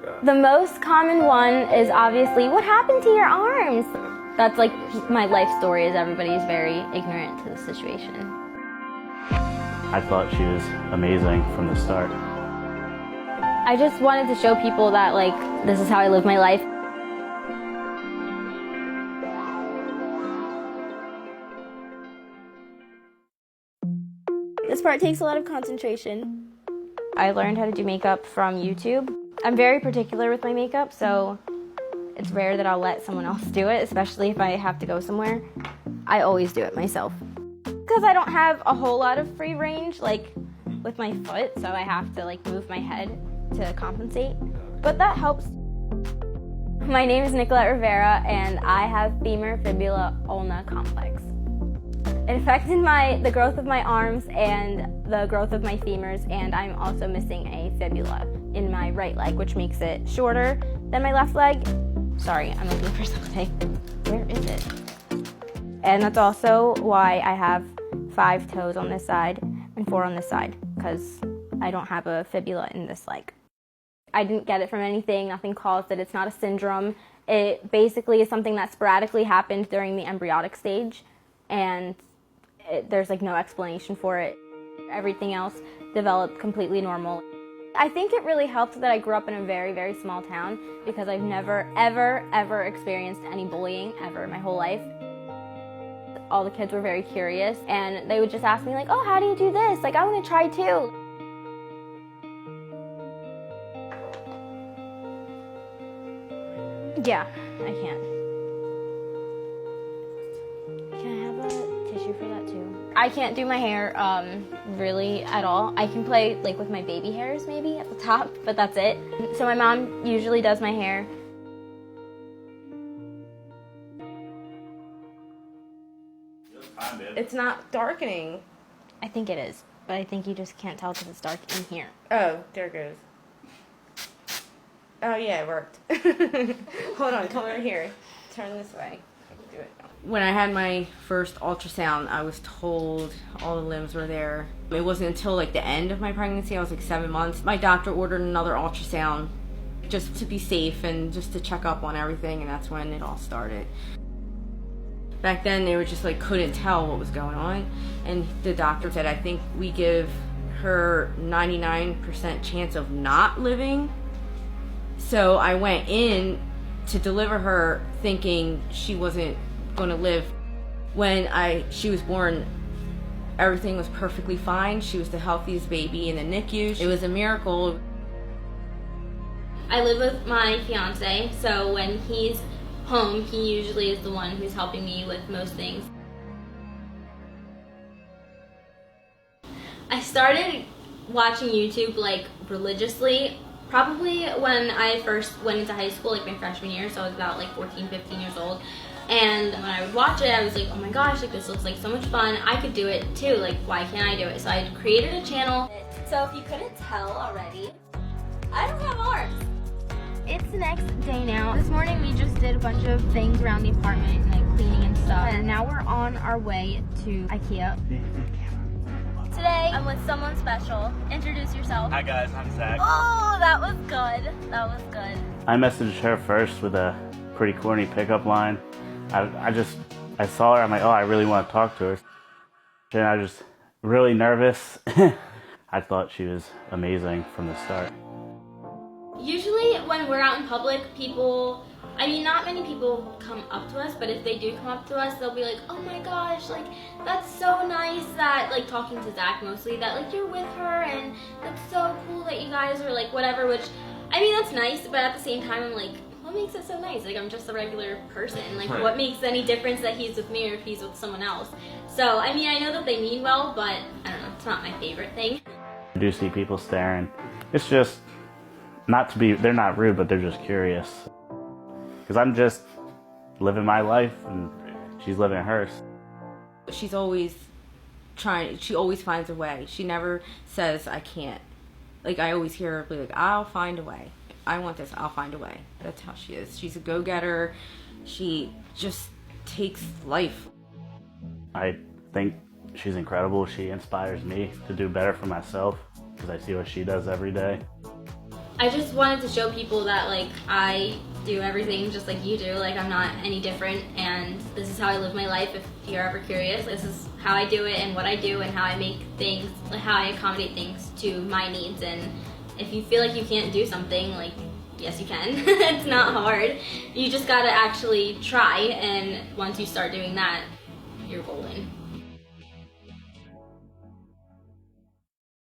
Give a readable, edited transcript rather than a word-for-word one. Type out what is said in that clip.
The most common one is obviously, what happened to your arms? That's like my life story, is everybody's very ignorant to the situation. I thought she was amazing from the start. I just wanted to show people that, like, this is how I live my life. This part takes a lot of concentration. I learned how to do makeup from YouTube. I'm very particular with my makeup, so it's rare that I'll let someone else do it, especially if I have to go somewhere. I always do it myself. Because I don't have a whole lot of free range, like with my foot, so I have to like move my head to compensate. But that helps. My name is Nicolette Rivera, and I have femur fibula ulna complex. It affected the growth of my arms and the growth of my femurs, and I'm also missing a fibula in my right leg, which makes it shorter than my left leg. Sorry, I'm looking for something. Where is it? And that's also why I have 5 toes on this side and 4 on this side, because I don't have a fibula in this leg. I didn't get it from anything, nothing caused it, it's not a syndrome. It basically is something that sporadically happened during the embryonic stage, and there's like no explanation for it. Everything else developed completely normal. I think it really helped that I grew up in a very, very small town, because I've never, ever, ever experienced any bullying ever in my whole life. All the kids were very curious, and they would just ask me like, oh, how do you do this? Like, I want to try too. Yeah, I can. Can I have a tissue for that too? I can't do my hair really at all. I can play like with my baby hairs maybe at the top, but that's it. So my mom usually does my hair. It's not darkening. I think it is, but I think you just can't tell because it's dark in here. Oh, there it goes. Oh yeah, it worked. Hold on, come over here. Turn this way. I can do it. When I had my first ultrasound, I was told all the limbs were there. It wasn't until like the end of my pregnancy, I was like 7 months, my doctor ordered another ultrasound just to be safe and just to check up on everything, and that's when it all started. Back then, they were just like couldn't tell what was going on, and the doctor said, I think we give her 99% chance of not living. So I went in to deliver her thinking she wasn't going to live. When she was born, everything was perfectly fine. She was the healthiest baby in the NICU. It was a miracle. I live with my fiance, so when he's home, he usually is the one who's helping me with most things. I started watching YouTube like religiously probably when I first went into high school, like my freshman year, so I was about like 14, 15 years old. And when I would watch it, I was like, oh my gosh, like this looks like so much fun. I could do it too, like why can't I do it? So I created a channel. So if you couldn't tell already, I don't have arms. It's the next day now. This morning we just did a bunch of things around the apartment, like cleaning and stuff. And now we're on our way to IKEA. Today I'm with someone special. Introduce yourself. Hi guys, I'm Zach. Oh, that was good. That was good. I messaged her first with a pretty corny pickup line. I saw her, I'm like, oh, I really want to talk to her. And I was just really nervous. I thought she was amazing from the start. Usually when we're out in public, people, I mean, not many people come up to us, but if they do come up to us, they'll be like, oh my gosh, like, that's so nice that, like, talking to Zach mostly, that, like, you're with her, and that's so cool that you guys are, like, whatever, which, I mean, that's nice, but at the same time, I'm like, what makes it so nice? Like, I'm just a regular person. Like, what makes any difference that he's with me or if he's with someone else? So, I mean, I know that they mean well, but, I don't know, it's not my favorite thing. I do see people staring. It's just, they're not rude, but they're just curious. Because I'm just living my life, and she's living hers. She's always trying, she always finds a way. She never says, I can't. Like, I always hear her be like, I'll find a way. I want this, I'll find a way. That's how she is. She's a go-getter. She just takes life. I think she's incredible. She inspires me to do better for myself, because I see what she does every day. I just wanted to show people that like I do everything just like you do. Like I'm not any different, and this is how I live my life. If you're ever curious, this is how I do it and what I do and how I make things, like how I accommodate things to my needs. And if you feel like you can't do something, like yes you can. It's not hard. You just gotta actually try, and once you start doing that, you're golden.